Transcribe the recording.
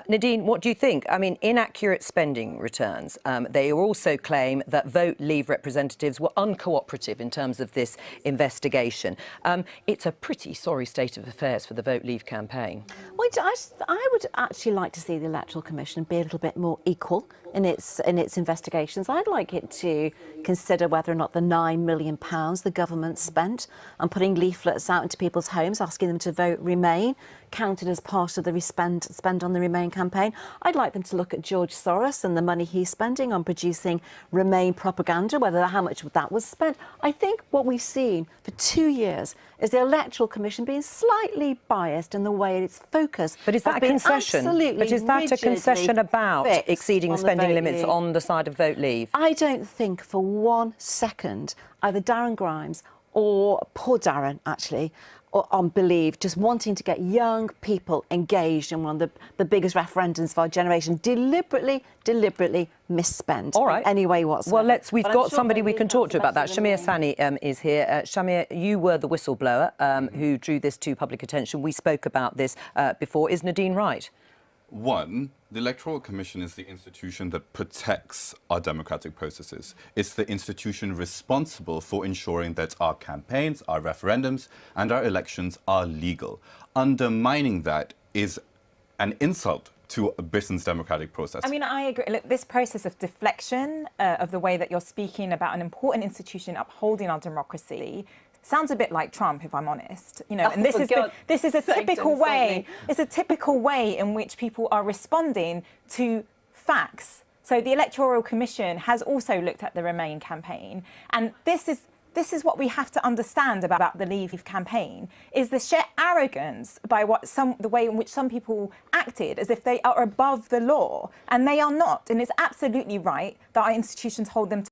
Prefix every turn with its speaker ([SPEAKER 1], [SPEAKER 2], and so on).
[SPEAKER 1] Nadine, what do you think? I mean, inaccurate spending returns. They also claim that Vote Leave representatives were uncooperative in terms of this investigation. It's a pretty sorry state of affairs for the Vote Leave campaign.
[SPEAKER 2] Well, I would actually like to see the Electoral Commission be a little bit more equal in its investigations. I'd like it to consider whether or not the £9 million the government spent on putting leaflets out into people's homes, asking them to vote Remain, counted as part of the spend on the Remain campaign. I'd like them to look at George Soros and the money he's spending on producing Remain propaganda, how much that was spent. I think what we've seen for 2 years is the Electoral Commission being slightly biased in the way it's focused.
[SPEAKER 1] But is that a concession? But is that a concession about exceeding the spending limits on the side of Vote Leave?
[SPEAKER 2] I don't think for 1 second either Darren Grimes or poor Darren, actually, on Believe, just wanting to get young people engaged in one of the biggest referendums of our generation, deliberately misspend.
[SPEAKER 1] All right.
[SPEAKER 2] In any way whatsoever.
[SPEAKER 1] Well, we've got somebody we can talk to about that. Shamir Sani is here. Shamir, you were the whistleblower who drew this to public attention. We spoke about this before. Is Nadine right?
[SPEAKER 3] One, the Electoral Commission is the institution that protects our democratic processes. It's the institution responsible for ensuring that our campaigns, our referendums and our elections are legal. Undermining that is an insult to Britain's democratic process.
[SPEAKER 4] I mean, I agree. Look, this process of deflection of the way that you're speaking about an important institution upholding our democracy sounds a bit like Trump, if I'm honest. You know, and this is a typical way. It's a typical way in which people are responding to facts. So the Electoral Commission has also looked at the Remain campaign, and this is what we have to understand about the Leave campaign, is the sheer arrogance by the way in which some people acted as if they are above the law, and they are not. And it's absolutely right that our institutions hold them to